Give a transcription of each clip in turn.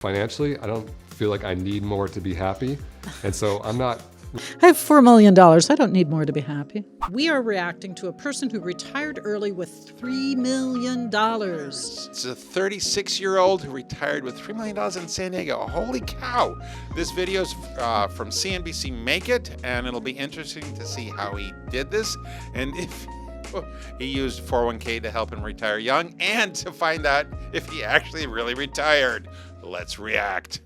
Financially, I don't feel like I need more to be happy. And so I'm not. I have $4 million. I don't need more to be happy. We are reacting to a person who retired early with $3 million. It's a 36-year-old who retired with $3 million in San Diego. Holy cow. This video's from CNBC Make It, and it'll be interesting to see how he did this and if he used 401k to help him retire young, and to find out if he actually really retired. Let's react.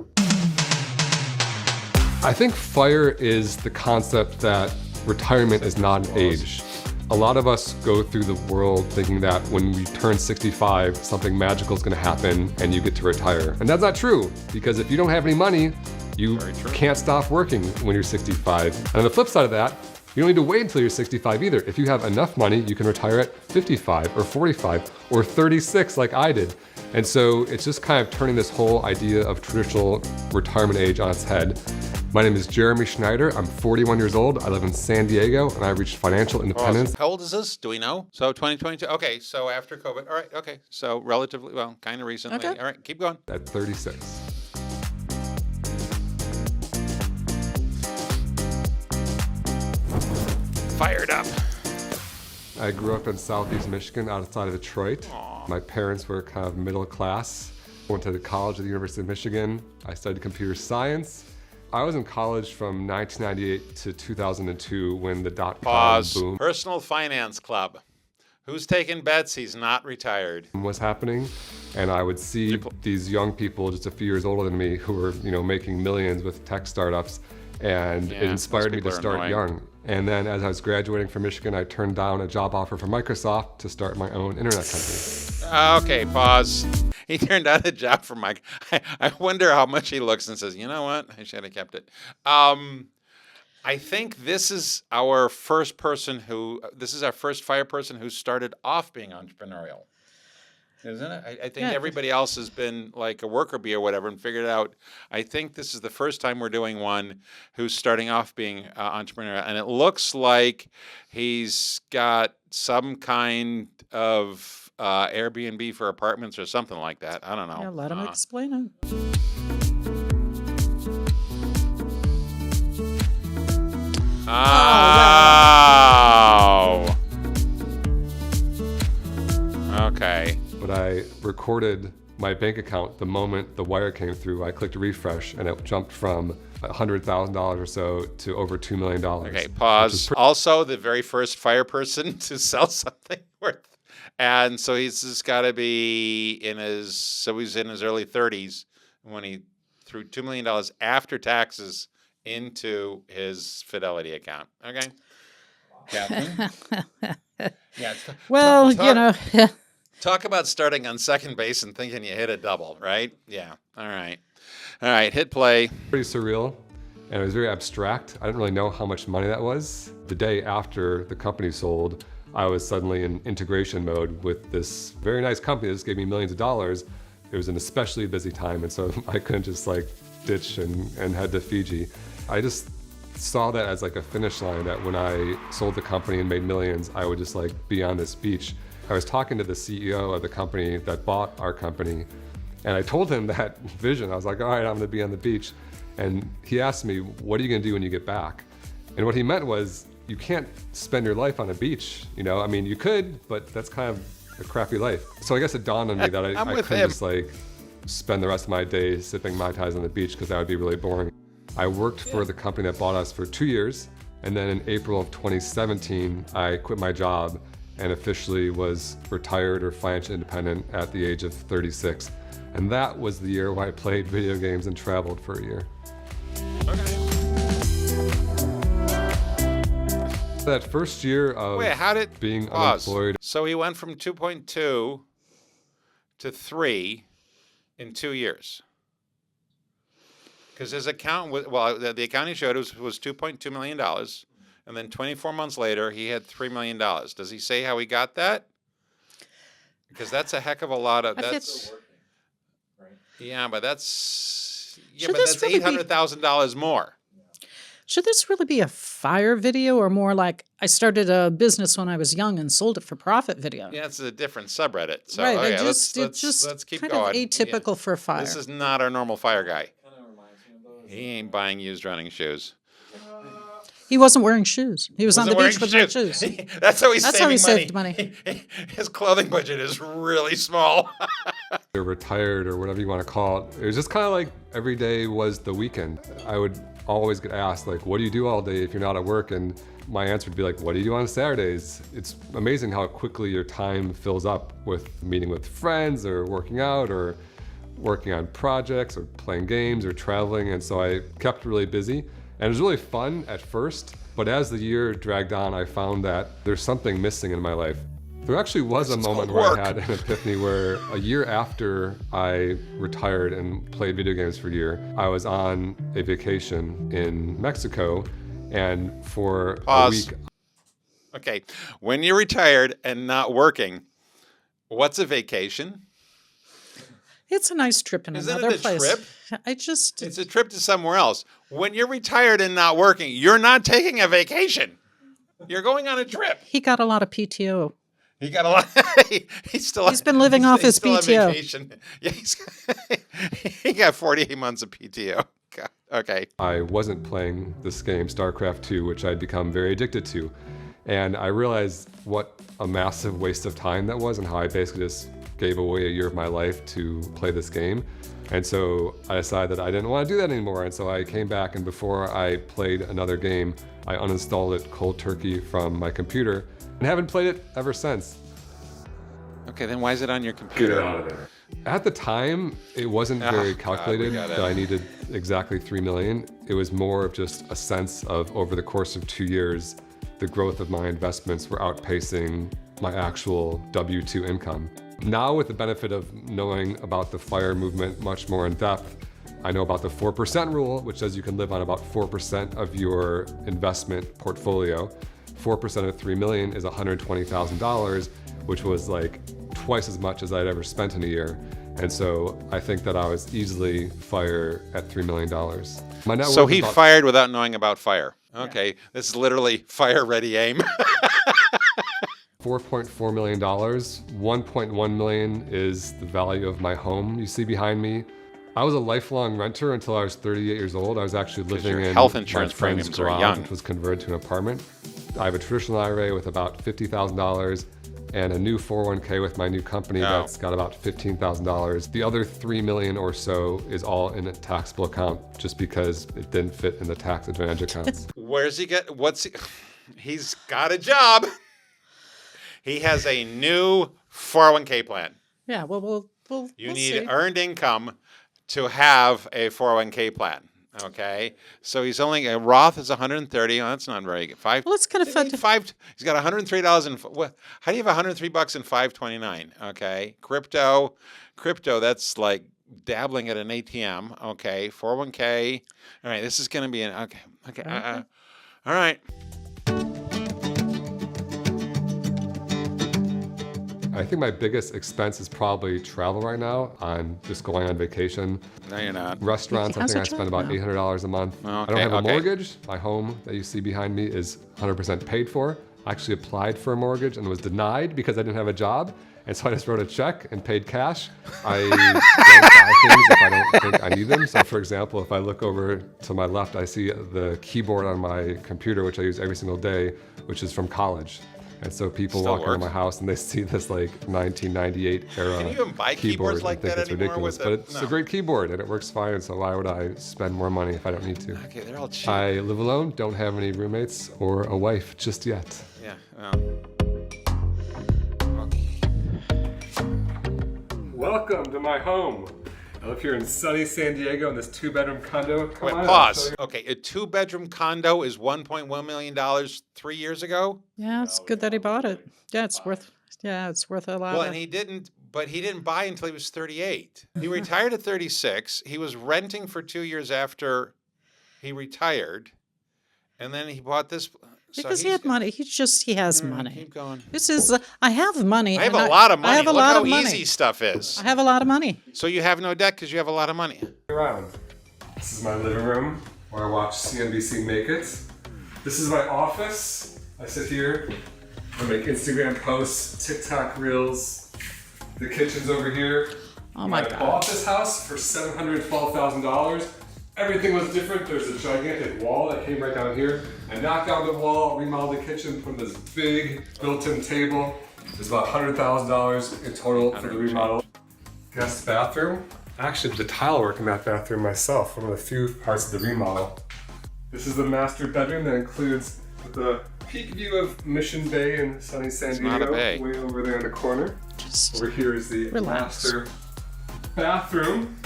I think FIRE is the concept that retirement is not an age. A lot of us go through the world thinking that when we turn 65, something magical is going to happen and you get to retire. And that's not true, because if you don't have any money, you can't stop working when you're 65. And on the flip side of that, you don't need to wait until you're 65 either. If you have enough money, you can retire at 55 or 45 or 36 like I did. And so it's just kind of turning this whole idea of traditional retirement age on its head. My name is Jeremy Schneider. I'm 41 years old. I live in San Diego, and I reached financial independence. How old is this? Do we know? So 2022. Okay, so after COVID. All right, okay. So relatively, well, kind of recently. Okay. All right, keep going. At 36. Fired up. I grew up in Southeast Michigan outside of Detroit. My parents were kind of middle class. Went to college at the University of Michigan. I studied computer science. I was in college from 1998 to 2002 when the dot-com boom Personal Finance Club. Who's taking bets he's not retired? was happening, and I would see these young people just a few years older than me who were, making millions with tech startups, and it inspired me to start young. And then as I was graduating from Michigan, I turned down a job offer from Microsoft to start my own internet company. Okay, pause. He turned down a job for Mike. I wonder how much he looks and says, you know what? I should have kept it. I think this is our first FIRE person who started off being entrepreneurial. Isn't it? I think everybody else has been like a worker bee or whatever and figured it out. I think this is the first time we're doing one who's starting off being entrepreneurial. And it looks like he's got some kind of Airbnb for apartments or something like that. I don't know. Yeah, let him explain it. Oh. Okay. But I recorded my bank account the moment the wire came through. I clicked refresh, and it jumped from $100,000 or so to over $2 million. Okay, pause. Also, the very first FIRE person to sell something worth. And so he's just got to be he's in his early 30s when he threw $2 million after taxes into his Fidelity account. Okay? Katherine? Yeah. Well, Talk about starting on second base and thinking you hit a double, right? Yeah. All right. All right. Hit play. Pretty surreal, and it was very abstract. I didn't really know how much money that was. The day after the company sold, I was suddenly in integration mode with this very nice company that just gave me millions of dollars. It was an especially busy time, and so I couldn't just ditch and head to Fiji. I just saw that as like a finish line, that when I sold the company and made millions, I would just be on this beach. I was talking to the CEO of the company that bought our company, and I told him that vision. I was like, all right, I'm gonna be on the beach. And he asked me, what are you gonna do when you get back? And what he meant was, you can't spend your life on a beach. I mean, you could, but that's kind of a crappy life. So I guess it dawned on me that I couldn't just spend the rest of my day sipping Mai Tais on the beach, because that would be really boring. I worked for the company that bought us for 2 years, and then in April of 2017, I quit my job and officially was retired or financially independent at the age of 36. And that was the year where I played video games and traveled for a year. Okay. That first year of being unemployed. So he went from 2.2 to 3 in 2 years. Because his account, the account he showed was $2.2 million. And then 24 months later, he had $3 million. Does he say how he got that? Because that's a heck of a lot of, yeah, but that's $800,000 more. Should this really be a fire video or more like I started a business when I was young and sold it for profit video? Yeah, it's a different subreddit. So Right, okay, it's just let's keep kind going. of atypical for fire. This is not our normal fire guy. He ain't buying used running shoes. He wasn't wearing shoes. He was on the Wasn't beach wearing with no shoes. That's how he's That's saving how he money. saved money. His clothing budget is really small. Or retired or whatever you want to call it. It was just kind of like every day was the weekend. I would always get asked, like, what do you do all day if you're not at work? And my answer would be like, what do you do on Saturdays? It's amazing how quickly your time fills up with meeting with friends or working out or working on projects or playing games or traveling. And so I kept really busy. And it was really fun at first, but as the year dragged on, I found that there's something missing in my life. There actually was a moment where I had an epiphany where a year after I retired and played video games for a year, I was on a vacation in Mexico, and for a week. Okay, when you're retired and not working, what's a vacation? It's a nice trip in Isn't another it a place. trip? It's a trip to somewhere else. When you're retired and not working, you're not taking a vacation. You're going on a trip. He got a lot of PTO. He got a lot. He's been living off his PTO. Vacation. Yeah, he got 48 months of PTO. God. Okay. I wasn't playing this game, StarCraft 2, which I'd become very addicted to. And I realized what a massive waste of time that was and how I basically just gave away a year of my life to play this game. And so I decided that I didn't want to do that anymore. And so I came back, and before I played another game, I uninstalled it cold turkey from my computer and haven't played it ever since. Okay, then why is it on your computer? At the time, it wasn't very calculated that I needed exactly 3 million. It was more of just a sense of, over the course of 2 years, the growth of my investments were outpacing my actual W-2 income. Now, with the benefit of knowing about the FIRE movement much more in depth, I know about the 4% rule, which says you can live on about 4% of your investment portfolio. 4% of 3 million is $120,000, which was like twice as much as I'd ever spent in a year. And so I think that I was easily FIRE at $3 million. My net So worth he is about fired without knowing about FIRE. Okay, This is literally fire ready aim. $4.4 million. 1.1 million is the value of my home you see behind me. I was a lifelong renter until I was 38 years old. I was actually living your in health insurance my friend's premiums are garage, young. which was converted to an apartment. I have a traditional IRA with about $50,000 and a new 401k with my new company that's got about $15,000. The other 3 million or so is all in a taxable account just because it didn't fit in the tax advantage accounts. Where's he get? He's got a job. He has a new 401k plan. Yeah, well, You we'll need see. earned income to have a 401k plan. Okay, so he's only a Roth is 130. Oh, that's not very good. Well, it's kind of fun. He's got $103 and how do you have $103 and 529? Okay, crypto. That's like dabbling at an ATM. Okay, 401k. All right, this is going to be an okay. All right. I think my biggest expense is probably travel right now. I'm just going on vacation. No, you're not. Restaurants, I How's think it I spend travel about now? $800 a month. I don't have a mortgage. My home that you see behind me is 100% paid for. I actually applied for a mortgage and was denied because I didn't have a job. And so I just wrote a check and paid cash. I don't buy things if I don't think I need them. So for example, if I look over to my left, I see the keyboard on my computer, which I use every single day, which is from college. And so people Still walk into works. my house and they see this like 1998 era Can you even buy keyboard keyboards like and think that it's anymore ridiculous. with But a- it's no. a great keyboard and it works fine. So why would I spend more money if I don't need to? Okay, they're all cheap. I live alone, don't have any roommates or a wife just yet. Yeah. Welcome to my home. I live here in sunny San Diego in this 2-bedroom condo. Come Wait, on, pause. Okay, a 2-bedroom condo is $1.1 million 3 years ago. Yeah, it's good that he bought it. Yeah, it's worth a lot. Well, and he didn't buy until he was 38. He retired at 36. He was renting for 2 years after he retired, and then he bought this. because he had money. He has money. Keep going. This is I have money. I have and a lot of money. I have a Look lot how of money. easy stuff is. I have a lot of money. So you have no debt because you have a lot of money. Around. This is my living room. or I watch CNBC Make It. This is my office. I sit here. I make Instagram posts, TikTok reels. The kitchen's over here. Oh my God. I bought this house for $712,000. Everything was different. There's a gigantic wall that came right down here. I knocked down the wall, remodeled the kitchen, put in this big built-in table. It's about $100,000 in total for the remodel. Guest bathroom. I actually did the tile work in that bathroom myself, one of the few parts of the remodel. This is the master bedroom that includes the peak view of Mission Bay in sunny San Diego. not a bay. Way over there in the corner. Over here is the relax. master bathroom.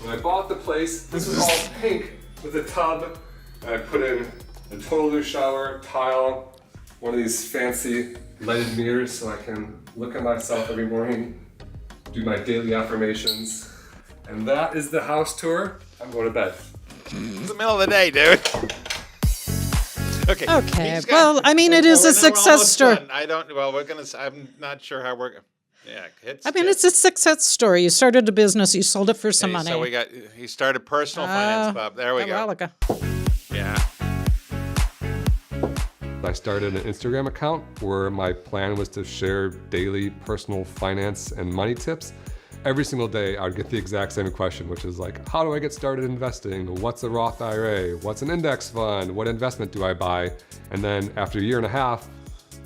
When I bought the place, this was all pink with a tub. I put in a total new shower, tile, one of these fancy lighted mirrors so I can look at myself every morning, do my daily affirmations. And that is the house tour. I'm going to bed. It's the middle of the day, dude. Okay. Okay. He's Well, I mean, it is a we're success almost story. done. I'm not sure how we're. Yeah. It's a success story. You started a business, you sold it for some money. So he started Personal Finance Club. There we a go. while ago. Yeah. I started an Instagram account where my plan was to share daily personal finance and money tips. Every single day, I would get the exact same question, which is like, how do I get started investing? What's a Roth IRA? What's an index fund? What investment do I buy? And then after a year and a half,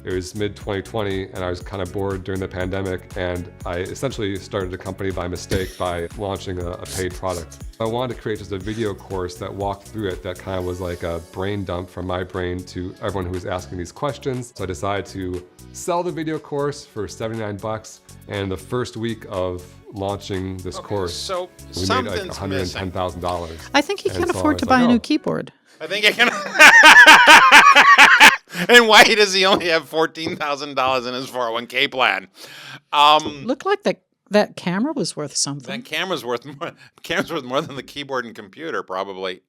it was mid-2020, and I was kind of bored during the pandemic, and I essentially started a company by mistake by launching a paid product. I wanted to create just a video course that walked through it that kind of was like a brain dump from my brain to everyone who was asking these questions. So I decided to sell the video course for $79, and the first week of launching this course, So we made like $110,000. I think he And can so I afford was to like, buy a oh. new keyboard. I think I can. And why does he only have $14,000 in his 401k plan? Looked like that camera was worth something. That camera's worth more. More than the keyboard and computer, probably.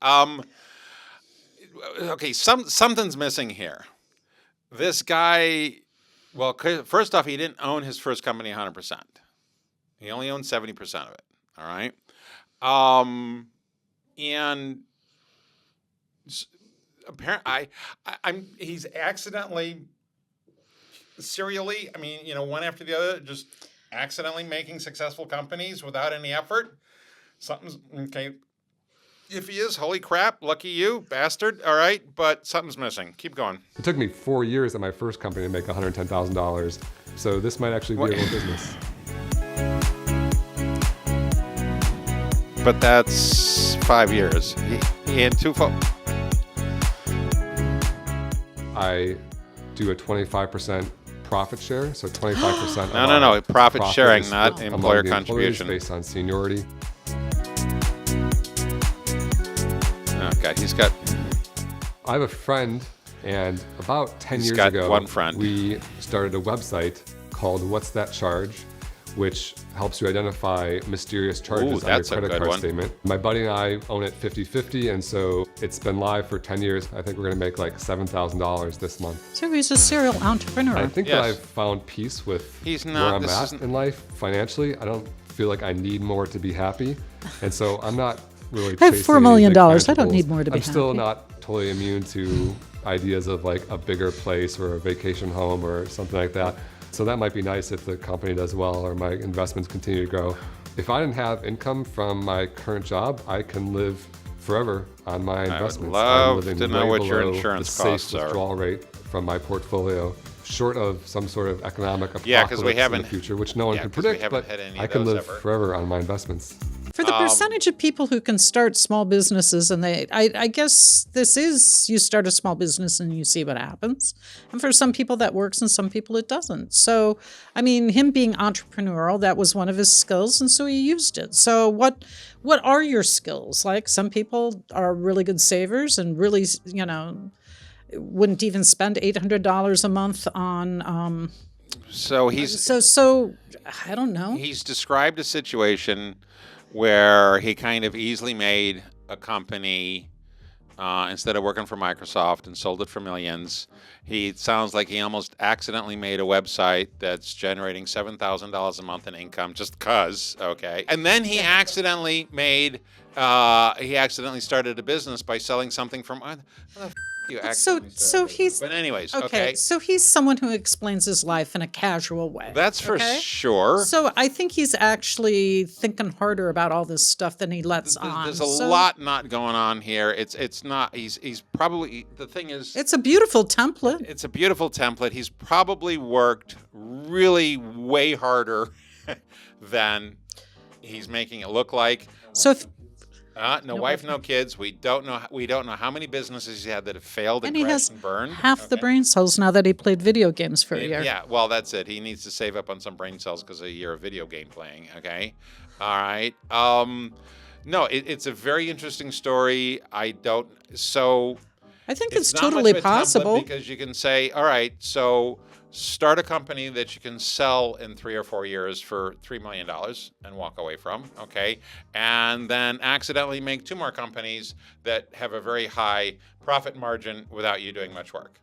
Okay, something's missing here. This guy. Well, first off, he didn't own his first company 100%. He only owned 70% of it. All right. And apparently, he's accidentally, serially, one after the other, just accidentally making successful companies without any effort. Something's okay. If he is, holy crap, lucky you, bastard. All right, but something's missing. Keep going. It took me 4 years at my first company to make $110,000. So this might actually be a little business. But that's 5 years. He had two. I do a 25% profit share, so 25%. No. Profit sharing, is not split employer among the employees contribution. based on seniority. Okay, he's got. I have a friend, and about 10 He's years got ago, one friend. we started a website called What's That Charge, which helps you identify mysterious charges on your that's a credit good card one. statement. My buddy and I own it 50-50, and so it's been live for 10 years. I think we're going to make like $7,000 this month. So he's a serial entrepreneur. I think Yes. that I've found peace with He's where not- I'm this at isn't- in life financially. I don't feel like I need more to be happy, and so I'm not really. I have chasing $4 any million. big I financial don't goals. need more to be I'm still happy. not totally immune to ideas of like a bigger place or a vacation home or something like that. So that might be nice if the company does well or my investments continue to grow. If I didn't have income from my current job, I can live forever on my investments. love I'm living to know way what your below insurance the safe costs are. withdrawal rate from my portfolio, short of some sort of economic Yeah, 'cause we apocalypse in haven't- the future, which no one yeah, can 'cause we predict, haven't but had any of I can those live ever. forever on my investments. For the percentage of people who can start small businesses, and I guess this is, you start a small business and you see what happens. And for some people that works and some people it doesn't. So, I mean, him being entrepreneurial, that was one of his skills, and so he used it. So what are your skills? Like, some people are really good savers and really, wouldn't even spend $800 a month on, So he's so I don't know. he's described a situation where he kind of easily made a company instead of working for Microsoft and sold it for millions. It sounds like he almost accidentally made a website that's generating $7,000 a month in income just 'cause, okay? And then he accidentally made he accidentally started a business by selling something from. How the f- you So accidentally so started a business? he's But anyways, okay. okay. So he's someone who explains his life in a casual way. That's for okay? sure. So I think he's actually thinking harder about all this stuff than he lets on. There's a So lot not going on here. It's not. He's probably, the thing is, it's a beautiful template. it's a beautiful template. He's probably worked really way harder than he's making it look like. So if No wife, no kids. We don't know. We don't know how many businesses he had that have failed and and he crashed has and burned. half the Okay? brain cells now that he played video games for a year. Yeah, well, that's it. He needs to save up on some brain cells because of a year of video game playing. Okay, all right. No, it's a very interesting story. I don't. So I think it's not much totally of a template possible. because you can say, all right, so start a company that you can sell in 3 or 4 years for $3 million and walk away from, okay? And then accidentally make 2 more companies that have a very high profit margin without you doing much work,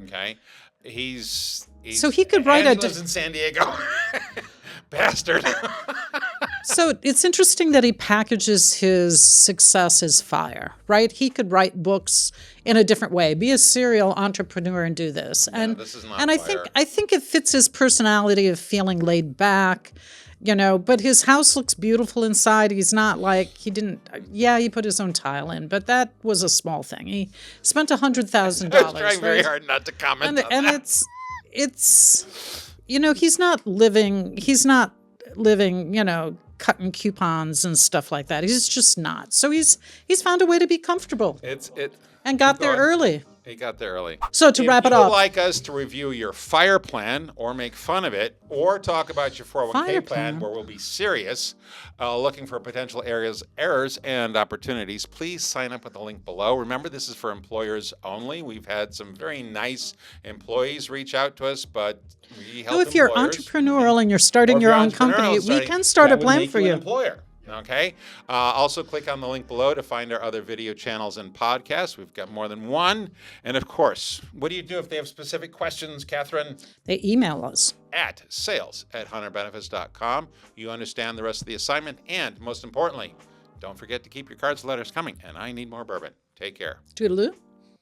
okay? He's So he could write and a he lives in San Diego. Bastard. So it's interesting that he packages his success as fire, right? He could write books in a different way, be a serial entrepreneur and do this. And this is not and fire. I think it fits his personality of feeling laid back, but his house looks beautiful inside. He's not like he put his own tile in, but that was a small thing. He spent $100,000. I was trying very right? hard not to comment on And that. it's he's not living cutting coupons and stuff like that. He's just not. So he's found a way to be comfortable and got there going. early. He got there early. So to wrap it If you would up, like us to review your fire plan or make fun of it or talk about your 401k Fire plan plan. where we'll be serious, looking for potential errors and opportunities, please sign up with the link below. Remember, this is for employers only. We've had some very nice employees reach out to us, but we help so if you're employers. entrepreneurial and you're starting Or if your you're own company, entrepreneurial we can start that a would plan make for you. you. An employer. Okay. Also, click on the link below to find our other video channels and podcasts. We've got more than one. And of course, what do you do if they have specific questions, Katherine? They email us. At sales@hunterbenefits.com. You understand the rest of the assignment. And most importantly, don't forget to keep your cards and letters coming. And I need more bourbon. Take care. Toodaloo.